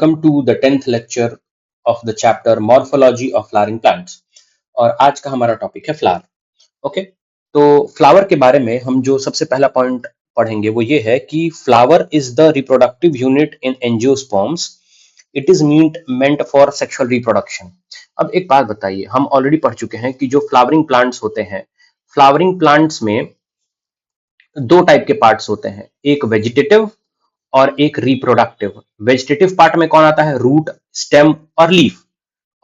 Welcome to the 10th lecture of the chapter Morphology of Flowering Plants। और आज का हमारा टॉपिक है फ्लावर। ओके, तो फ्लावर के बारे में हम जो सबसे पहला पॉइंट पढ़ेंगे वो ये है कि flower is the reproductive unit in angiosperms. It is meant for sexual reproduction. अब एक बात बताइए, हम ऑलरेडी पढ़ चुके हैं कि जो फ्लावरिंग प्लांट्स होते हैं, फ्लावरिंग प्लांट्स में दो टाइप के पार्ट्स होते हैं, एक वेजिटेटिव और एक रिप्रोडक्टिव। वेजिटेटिव पार्ट में कौन आता है? रूट, स्टेम और लीफ।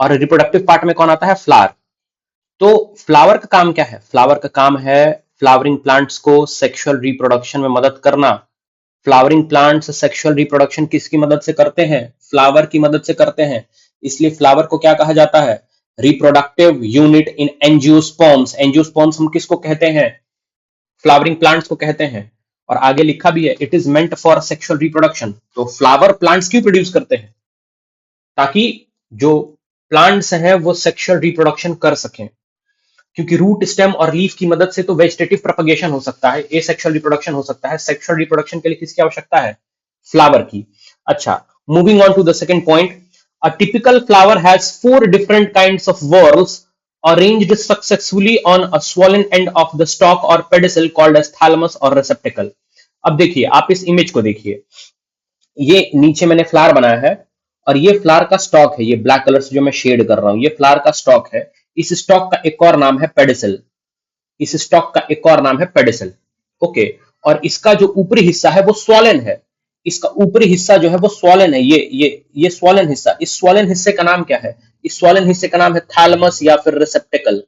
और रिप्रोडक्टिव पार्ट में कौन आता है? फ्लावर। तो फ्लावर का काम क्या है? फ्लावर का काम है फ्लावरिंग प्लांट्स को सेक्सुअल रिप्रोडक्शन में मदद करना। फ्लावरिंग प्लांट्स सेक्सुअल रिप्रोडक्शन किसकी मदद से करते हैं? फ्लावर की मदद से करते हैं। इसलिए फ्लावर को क्या कहा जाता है? Reproductive unit in angiosperms. Angiosperms हम किसको कहते हैं? फ्लावरिंग प्लांट्स को कहते हैं। और आगे लिखा भी है it is meant for sexual reproduction. तो फ्लावर प्लांट्स क्यों प्रोड्यूस करते हैं? ताकि जो प्लांट्स हैं वो सेक्सुअल रिप्रोडक्शन कर सकें। क्योंकि रूट, स्टेम और लीफ की मदद से तो वेजिटेटिव प्रोपगेशन हो सकता है, एसेक्सुअल रिप्रोडक्शन हो सकता है। सेक्सुअल रिप्रोडक्शन के लिए किसकी आवश्यकता है? फ्लावर की। अच्छा, moving on to the second point. A typical flower has 4 different kinds of whorls arranged successfully on a swollen end of the stalk or pedicel called as thalamus or receptacle। अब देखिए, आप इस image को देखिए, ये नीचे मैंने flower बनाया है और ये फ्लावर का स्टॉक है। ये ब्लैक कलर से जो मैं शेड कर रहा हूं, ये फ्लावर का स्टॉक है। इस स्टॉक का एक और नाम है पेडिसल। इस स्टॉक का एक और नाम है पेडिसल। ओके, और इसका जो ऊपरी हिस्सा है वो स्वॉलन है। इसका ऊपरी हिस्सा जो है वो स्वॉलन है। ये स्वॉलन हिस्सा, इस स्वॉलन हिस्से का नाम क्या है? इस स्वॉलन हिस्से का नाम है थैलमस या फिर रिसेप्टेकल।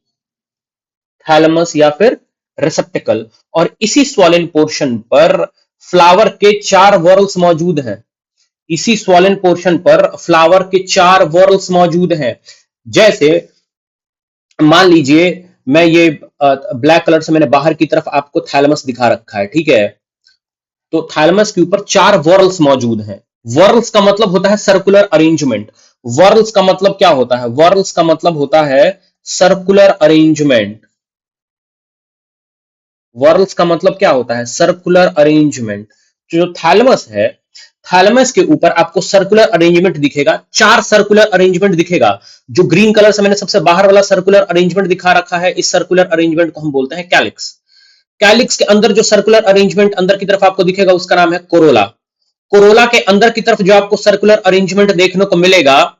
थैलमस या फिर रिसेप्टेकल। और इसी स्वॉलन पोर्शन पर फ्लावर के 4 whorls मौजूद हैं। इसी स्वॉलन पोर्शन पर फ्लावर के 4 whorls मौजूद हैं। जैसे मान लीजिए, मैं ये ब्लैक कलर से मैंने बाहर की तरफ आपको थैलमस दिखा रखा है, ठीक है? तो थैलमस के ऊपर 4 whorls मौजूद हैं। whorls का मतलब होता है सर्कुलर अरेंजमेंट। whorls का मतलब क्या होता है? whorls का मतलब होता है सर्कुलर अरेंजमेंट। whorls का मतलब क्या होता है? Circular arrangement. जो थैलमस है, थैलमस के ऊपर आपको सर्कुलर अरेंजमेंट दिखेगा, 4 सर्कुलर अरेंजमेंट दिखेगा। जो ग्रीन कलर से मैंने सबसे बाहर वाला सर्कुलर अरेंजमेंट दिखा रखा है, इस सर्कुलर अरेंजमेंट को हम बोलते हैं कैलिक्स। कैलिक्स के अंदर जो सर्कुलर अरेंजमेंट अंदर की तरफ आपको दिखेगा उसका नाम है कोरोला। कोरोला के अंदर की तरफ जो आपको सर्कुलर अरेंजमेंट देखने को मिलेगा,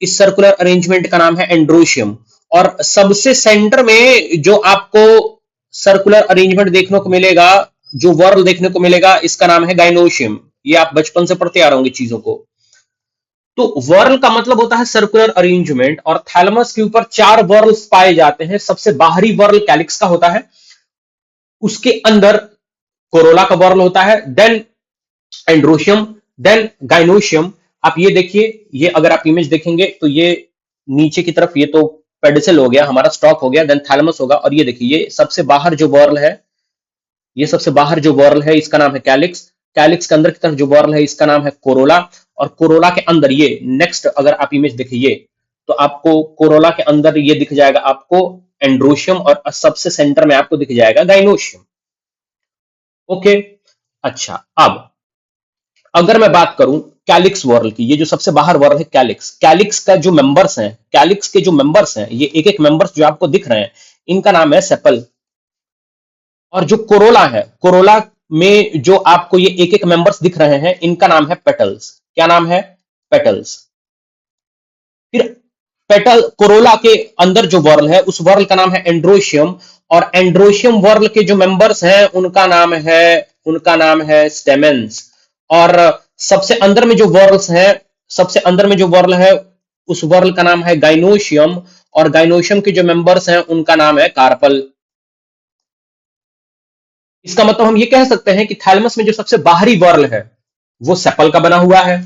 इस सर्कुलर अरेंजमेंट का नाम है एंड्रोशियम। और सबसे सेंटर में जो आपको सर्कुलर अरेंजमेंट देखने को मिलेगा, जो वर्ल देखने को मिलेगा, इसका नाम है गाइनोशियम। ये आप बचपन से पढ़ते आ रहे होंगे चीजों को। तो वर्ल का मतलब होता है सर्कुलर अरेंजमेंट, और थैलमस के ऊपर 4 वर्ल्स पाए जाते हैं। सबसे बाहरी वर्ल कैलिक्स का होता है, उसके अंदर कोरोला का वर्ल होता है, देन एंड्रोशियम, देन गाइनोशियम। आप ये देखिए, ये अगर आप इमेज देखेंगे तो ये नीचे की तरफ ये तो पेडिसल हो गया, हमारा स्टॉक हो गया, देन थैलमस होगा। और ये देखिए, ये सबसे बाहर जो वर्ल है, ये सबसे बाहर जो वर्ल है इसका नाम है कैलिक्स। कैलिक्स के अंदर की तरफ जो वर्ल है इसका नाम है कोरोला। और कोरोला के अंदर ये नेक्स्ट अगर आप इमेज देखिए तो आपको कोरोला के अंदर ये दिख जाएगा आपको एंड्रोशियम, और सबसे सेंटर में आपको दिख जाएगा गाइनोशियम। ओके, अच्छा, अब अगर मैं बात करूं कैलिक्स वर्ल की, ये जो सबसे बाहर वर्ल है कैलिक्स, कैलिक्स का जो मेंबर्स हैं, कैलिक्स के जो मेंबर्स हैं, ये एक एक मेंबर्स जो आपको दिख रहे हैं, इनका नाम है सेपल। और जो कोरोला है, कोरोला में जो आपको ये एक एक मेंबर्स दिख रहे हैं, इनका नाम है पेटल्स। क्या नाम है? पेटल्स। फिर पेटल, कोरोला के अंदर जो वर्ल है उस वर्ल का नाम है एंड्रोशियम। और एंड्रोशियम वर्ल के जो मेंबर्स हैं उनका नाम है स्टेमेंस। और सबसे अंदर में जो वर्ल्स हैं, सबसे अंदर में जो वर्ल है उस वर्ल का नाम है गाइनोशियम। और गाइनोशियम के जो मेंबर्स हैं उनका नाम है कार्पल। इसका मतलब हम ये कह सकते हैं कि थैलमस में जो सबसे बाहरी वर्ल है वो सेपल का बना हुआ है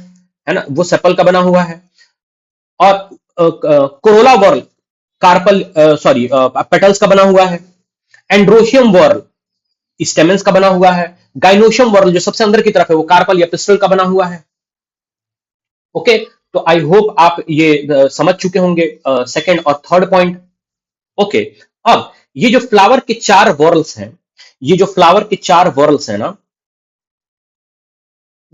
ना? वो सेपल का बना हुआ है। और corolla whorl carpel, sorry, petals का बना हुआ है। एंड्रोशियम वर्ल स्टेमेंस का बना हुआ है। गाइनोशियम वर्ल जो सबसे अंदर की तरफ है वो कार्पल या पिस्टल का बना हुआ है। ओके, तो आई होप आप ये समझ चुके होंगे सेकंड और थर्ड पॉइंट। ओके, अब ये जो फ्लावर के 4 वर्ल्स हैं, ये जो फ्लावर के 4 वर्ल्स हैं ना,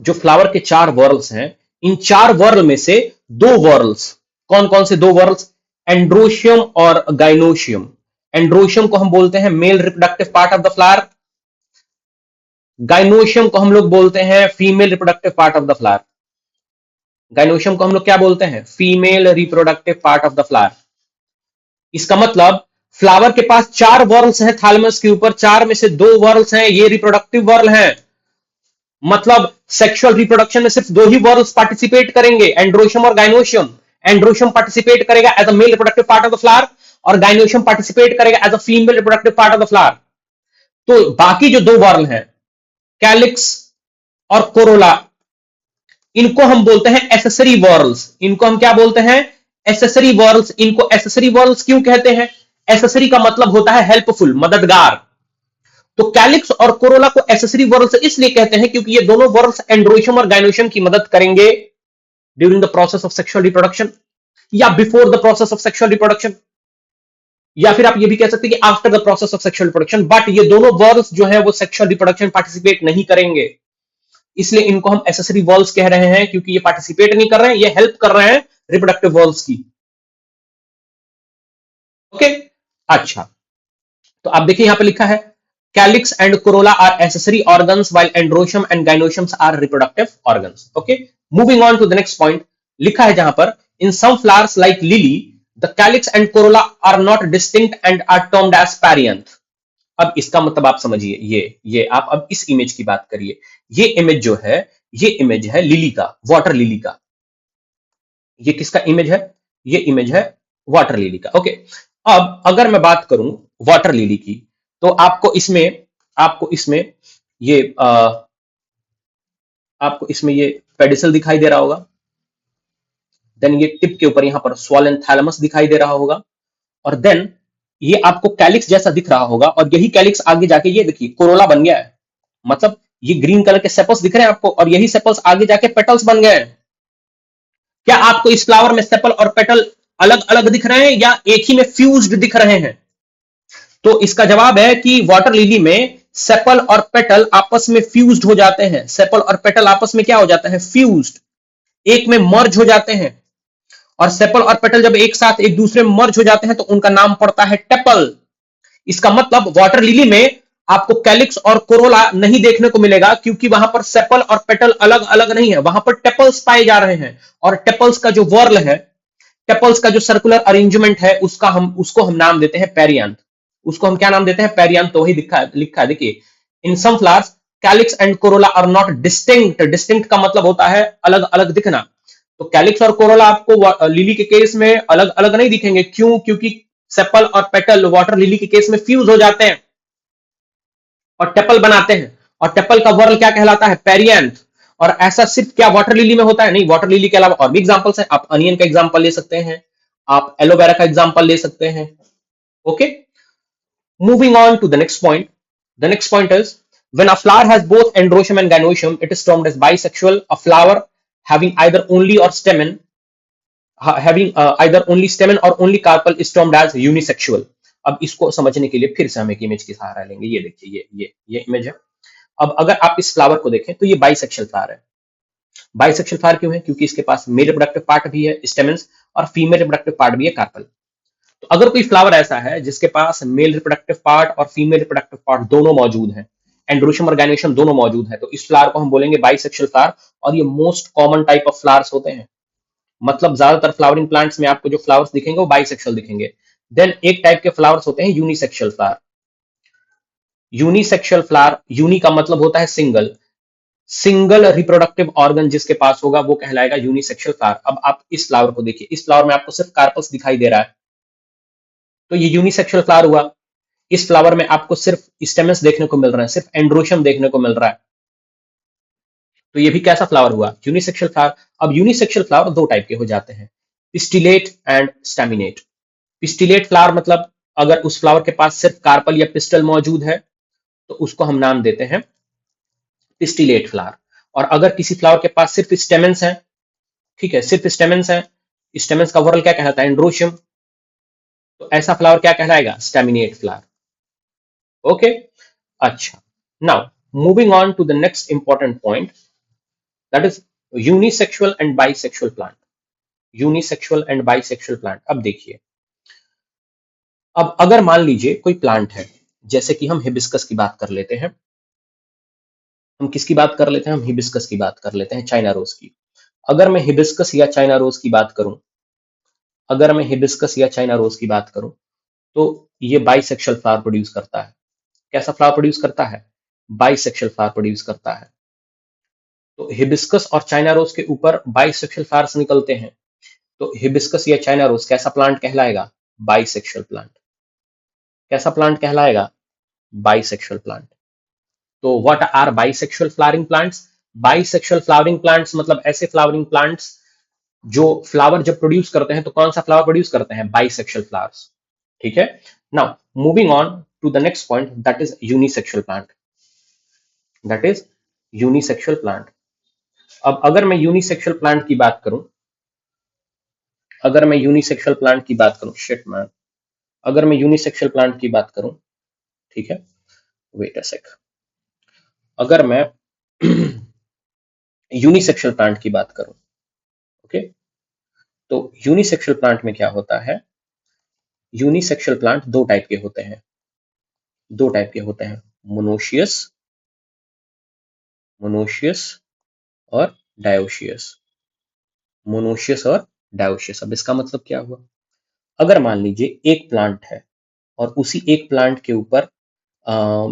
जो फ्लावर के 4 वर्ल्स हैं, इन 4 वर्ल में से 2 वर्ल्स, कौन कौन से 2 वर्ल्स? एंड्रोशियम और गाइनोशियम। एंड्रोशियम को हम बोलते हैं mail reproductive part of the flower, gynoecium को हम लोग बोलते हैं female reproductive part of the flower. Gynoecium को हम लोग क्या बोलते हैं? Female reproductive part of the flower. इसका मतलब फ्लावर के पास 4 वर्ल्स हैं थैलेमस के ऊपर, 4 में से 2 वर्ल्स हैं, ये रिप्रोडक्टिव वर्ल हैं। मतलब सेक्सुअल रिप्रोडक्शन में सिर्फ 2 ही वर्ल्स पार्टिसिपेट करेंगे, एंड्रोशियम और गाइनोशियम। एंड्रोशियम पार्टिसिपेट करेगा as a male reproductive part of the flower और गाइनोशियम पार्टिसिपेट करेगा as a female reproductive part of the flower. तो बाकी जो 2 वर्ल हैं, कैलिक्स और कोरोला, इनको हम बोलते हैं एसेसरी वर्ल्स। इनको हम क्या बोलते हैं? Accessory whorls. इनको एसेसरी वर्ल्स क्यों कहते हैं? एसेसरी का मतलब होता है हेल्पफुल, मददगार। तो कैलिक्स और कोरोला को एसेसरी वर्ल्स इसलिए कहते हैं क्योंकि ये दोनों वर्ल्स एंड्रोशियम और गाइनोशियम की मदद करेंगे during the process of sexual reproduction या before the process of sexual reproduction, या फिर आप ये भी कह सकते हैं कि after the process of sexual reproduction. But ये दोनों वर्ल्स जो है वो सेक्सुअल रिप्रोडक्शन पार्टिसिपेट नहीं करेंगे, इसलिए इनको हम एसेसरी वर्ल्स कह रहे हैं, क्योंकि ये पार्टिसिपेट नहीं कर रहे हैं, ये हेल्प कर रहे हैं रिप्रोडक्टिव वर्ल्स की। ओके, अच्छा, तो आप देखिए यहां पे लिखा है calyx and corolla are accessory organs while androecium and gynoecium are reproductive organs. Okay, moving on to the next point, लिखा है जहां पर in some flowers like lily the calyx and corolla are not distinct and are termed as perianth. अब इसका मतलब आप समझिए, ये आप अब इस इमेज की बात करिए। ये इमेज जो है, ये इमेज है लिली का, वाटर लिली का। ये किसका इमेज है? ये इमेज है वाटर लिली का। ओके, अब अगर मैं बात करूं वाटर लिली की, तो आपको इसमें ये आपको इसमें ये पेडिसल दिखाई दे रहा होगा, देन ये टिप के ऊपर यहां पर स्वॉलन थैलेमस दिखाई दे रहा होगा, और देन ये आपको कैलिक्स जैसा दिख रहा होगा, और यही कैलिक्स आगे जाके ये देखिए कोरोला बन गया है। मतलब ये ग्रीन कलर के सेपल्स दिख रहे हैं आपको, और यही सेपल्स आगे जाके पेटल्स बन गए हैं। क्या आपको इस फ्लावर में सेपल और पेटल अलग अलग दिख रहे हैं या एक ही में फ्यूज्ड दिख रहे हैं? तो इसका जवाब है कि वाटर लिली में सेपल और पेटल आपस में फ्यूज्ड हो जाते हैं। सेपल और पेटल आपस में क्या हो जाते हैं? फ्यूज्ड, एक में मर्ज हो जाते हैं। और सेपल और पेटल जब एक साथ एक दूसरे में मर्ज हो जाते हैं तो उनका नाम पड़ता है टेपल। इसका मतलब वाटर लिली में आपको कैलिक्स और कोरोला नहीं देखने को मिलेगा, क्योंकि वहां पर सेपल और पेटल अलग अलग नहीं है, वहां पर टेपल्स पाए जा रहे हैं। और टेपल्स का जो वर्ल है, टेपल्स का जो सर्कुलर अरेंजमेंट है, उसको हम नाम देते हैं पेरियांथ। उसको हम क्या नाम देते हैं? पेरियांथ। तो वही लिखा है देखिए, in some flowers calyx and corolla are not distinct. Distinct का मतलब होता है अलग अलग दिखना। तो कैलिक्स और कोरोला आपको लिली के केस में अलग अलग नहीं दिखेंगे। क्यों? क्योंकि सेपल और पेटल वाटर लिली के केस में फ्यूज हो जाते हैं और टेपल बनाते हैं, और टेपल का वर्ल क्या कहलाता है? पेरियांथ। और ऐसा सिर्फ क्या वाटर लिली में होता है? नहीं, वाटर लिली के अलावा और भी एग्जांपल्स हैं। आप अनियन का एग्जांपल ले सकते हैं, आप एलोवेरा का एग्जांपल ले सकते हैं। Okay, moving on to the next point. The next point is when a flower has both androecium and gynoecium it is termed as bisexual. A flower having either only or stamen having either only stamen or only carpel is termed as unisexual. अब इसको समझने के लिए फिर से हम एक image की सहारा लेंगे। ये देखिए, ये इमेज है। अब अगर आप इस फ्लावर को देखें तो ये बाइसेक्सुअल फ्लावर है। बाइसेक्सुअल फ्लावर क्यों है? क्योंकि इसके पास मेल रिप्रोडक्टिव पार्ट भी है स्टेमेंस, और फीमेल रिप्रोडक्टिव पार्ट भी है कार्पल। तो अगर कोई फ्लावर ऐसा है जिसके पास मेल रिप्रोडक्टिव पार्ट और फीमेल रिप्रोडक्टिव पार्ट दोनों मौजूद हैं, एंड्रोशियम और गाइनोशियम दोनों मौजूद है, तो इस फ्लावर को हम बोलेंगे बाइसेक्सुअल फ्लावर। और ये most common type of flowers होते हैं। मतलब ज्यादातर फ्लावरिंग प्लांट्स में आपको जो फ्लावर्स दिखेंगे वो बाइसेक्सुअल दिखेंगे। देन एक टाइप के फ्लावर्स होते हैं unisexual flower. Unisexual flower, uni का मतलब होता है सिंगल, सिंगल रिप्रोडक्टिव ऑर्गन जिसके पास होगा वो कहलाएगा यूनिसेक्सुअल फ्लावर। अब आप इस फ्लावर को देखिए, इस फ्लावर में आपको सिर्फ कार्पल्स दिखाई दे रहा है, तो ये यूनिसेक्सुअल फ्लावर हुआ। इस फ्लावर में आपको सिर्फ स्टेमन्स देखने को मिल रहे हैं, सिर्फ एंड्रोशियम देखने को मिल रहा है, तो ये भी कैसा फ्लावर हुआ? Unisexual flower. अब यूनिसेक्सुअल फ्लावर दो टाइप के हो जाते हैं, pistillate and staminate. Pistillate flower मतलब अगर उस फ्लावर के पास सिर्फ कार्पल या पिस्टल मौजूद है तो उसको हम नाम देते हैं पिस्टिलेट फ्लावर। और अगर किसी फ्लावर के पास सिर्फ स्टेमेंस हैं, ठीक है, सिर्फ स्टेमेंस हैं, स्टेमेंस का वर्ल क्या कहलाता है? एंड्रोशियम, तो ऐसा फ्लावर क्या कहलाएगा? Staminate flower. ओके, अच्छा, now moving on to the next important point, that is unisexual and bisexual plant, unisexual and bisexual plant. अब देखिए, अब अगर मान लीजिए कोई प्लांट है, जैसे कि हम हिबिस्कस की बात कर लेते हैं, हम किसकी बात कर लेते हैं, हम हिबिस्कस की बात कर लेते हैं, चाइना रोज की। अगर मैं हिबिस्कस या चाइना रोज की बात करूं, अगर मैं हिबिस्कस या चाइना रोज की बात करूं, तो ये बाइसेक्सुअल फ्लावर प्रोड्यूस करता है। कैसा फ्लावर प्रोड्यूस करता है? बाइसेक्सुअल फ्लावर प्रोड्यूस करता है। तो हिबिस्कस और चाइना रोज के ऊपर बाइसेक्सुअल फ्लावर्स निकलते हैं, तो हिबिस्कस या चाइना रोज कैसा प्लांट कहलाएगा? Bisexual plant. कैसा प्लांट कहलाएगा? Bisexual plant. तो what are bisexual flowering plants? Bisexual flowering plants मतलब ऐसे फ्लावरिंग प्लांट्स जो फ्लावर जब प्रोड्यूस करते हैं तो कौन सा फ्लावर प्रोड्यूस करते हैं? Bisexual flowers. ठीक है। Now moving on to the next point, that is unisexual plant, that is unisexual plant. अब अगर मैं यूनिसेक्सुअल प्लांट की बात करूं, अगर मैं यूनिसेक्सुअल प्लांट की बात करूं, शिट मैन, अगर मैं यूनिसेक्सुअल प्लांट की बात करूं, ठीक है, वेट अ सेक, अगर मैं यूनिसेक्सुअल प्लांट की बात करूं, ओके, तो यूनिसेक्सुअल प्लांट में क्या होता है? यूनिसेक्सुअल प्लांट दो टाइप के होते हैं, दो टाइप के होते हैं, मोनोशियस, मोनोशियस और डायोशियस, मोनोशियस और डायोशियस। अब इसका मतलब क्या हुआ? अगर मान लीजिए एक प्लांट है और उसी एक प्लांट के ऊपर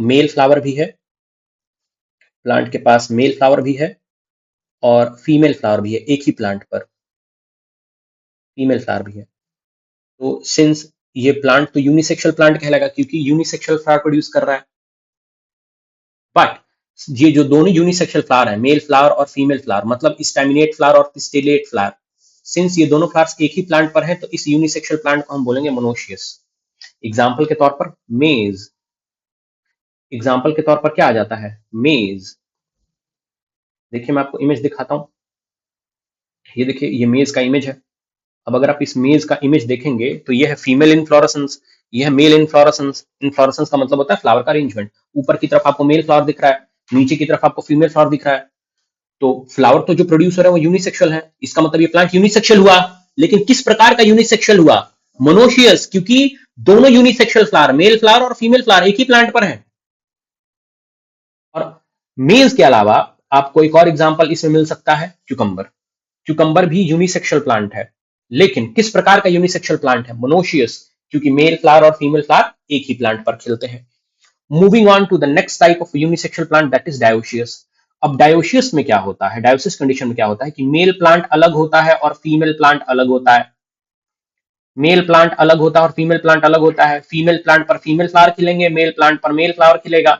मेल फ्लावर भी है, प्लांट के पास मेल फ्लावर भी है और फीमेल फ्लावर भी है, एक ही प्लांट पर फीमेल फ्लावर भी है, तो सिंस ये प्लांट तो यूनिसेक्सुअल प्लांट कहलाएगा क्योंकि यूनिसेक्सुअल फ्लावर प्रोड्यूस कर रहा है। बट ये जो दोनों यूनिसेक्सुअल फ्लावर है, मेल फ्लावर और फीमेल फ्लावर, मतलब स्टैमिनेट फ्लावर और स्टेलेट फ्लावर, सिंस ये दोनों फ्लावर्स एक ही प्लांट पर है तो इस यूनिसेक्सुअल प्लांट को हम बोलेंगे मोनोशियस। एग्जाम्पल के तौर पर मेज, एग्जाम्पल के तौर पर क्या आ जाता है? मेज। देखिए मैं आपको इमेज दिखाता हूं, ये देखिए ये मेज का इमेज है। अब अगर आप इस मेज का इमेज देखेंगे तो ये है फीमेल इनफ्लोरेसेंस, ये है मेल इनफ्लोरेसेंस। इनफ्लोरेसेंस का मतलब होता है फ्लावर का अरेंजमेंट। ऊपर की तरफ आपको मेल फ्लावर दिख रहा है, नीचे की तरफ आपको फीमेल फ्लावर दिख रहा है। तो फ्लावर तो जो प्रोड्यूस हो रहा है वो यूनिसेक्सुअल है, इसका मतलब ये प्लांट यूनिसेक्सुअल हुआ। लेकिन किस प्रकार का यूनिसेक्सुअल हुआ? मोनोशियस, क्योंकि दोनों यूनिसेक्सुअल फ्लावर, मेल फ्लावर और फीमेल फ्लावर एक ही प्लांट पर है। और मेल्स के अलावा आपको एक और एग्जांपल इसमें मिल सकता है, क्यूकम्बर। क्यूकम्बर भी यूनिसेक्सुअल प्लांट है, लेकिन किस प्रकार का यूनिसेक्सुअल प्लांट है? मोनोशियस, क्योंकि मेल फ्लावर और फीमेल फ्लावर एक ही प्लांट पर खिलते हैं। Moving on to the next type of unisexual plant, that is dioecious. अब डायोशियस में क्या होता है? डायोसिस कंडीशन में क्या होता है कि मेल प्लांट अलग होता है और फीमेल प्लांट अलग होता है। मेल प्लांट अलग होता है और फीमेल प्लांट अलग होता है। फीमेल प्लांट पर फीमेल फ्लावर खिलेंगे, मेल प्लांट पर मेल फ्लावर खिलेगा।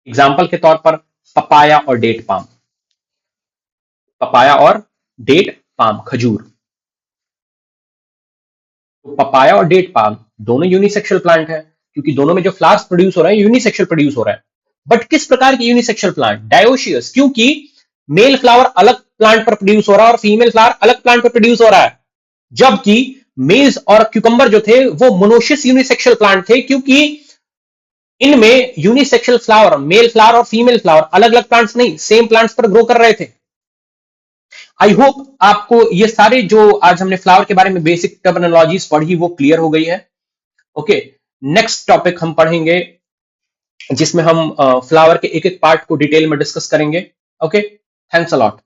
एग्जाम्पल के तौर पर पपाया और डेट पाम, पपाया और डेट पाम, खजूर। तो पपाया और डेट पाम दोनों यूनिसेक्सुअल प्लांट है, क्योंकि दोनों में जो फ्लावर्स प्रोड्यूस हो रहे हैं यूनिसेक्सुअल प्रोड्यूस हो रहा है। बट किस प्रकार की यूनिसेक्सुअल प्लांट? डायोशियस, क्योंकि मेल फ्लावर अलग प्लांट पर प्रोड्यूस हो रहा है और फीमेल फ्लावर अलग प्लांट पर प्रोड्यूस हो रहा है। जबकि मेज और क्यूकम्बर जो थे वो मोनोशियस यूनिसेक्सुअल प्लांट थे, क्योंकि इनमें यूनिसेक्सुअल फ्लावर, मेल फ्लावर और फीमेल फ्लावर अलग अलग प्लांट्स नहीं, सेम प्लांट्स पर ग्रो कर रहे थे। आई होप आपको ये सारे जो आज हमने फ्लावर के बारे में बेसिक टर्मिनोलॉजीज पढ़ी वो क्लियर हो गई है। ओके, नेक्स्ट टॉपिक हम पढ़ेंगे जिसमें हम फ्लावर के एक एक पार्ट को डिटेल में डिस्कस करेंगे। Okay, thanks a lot.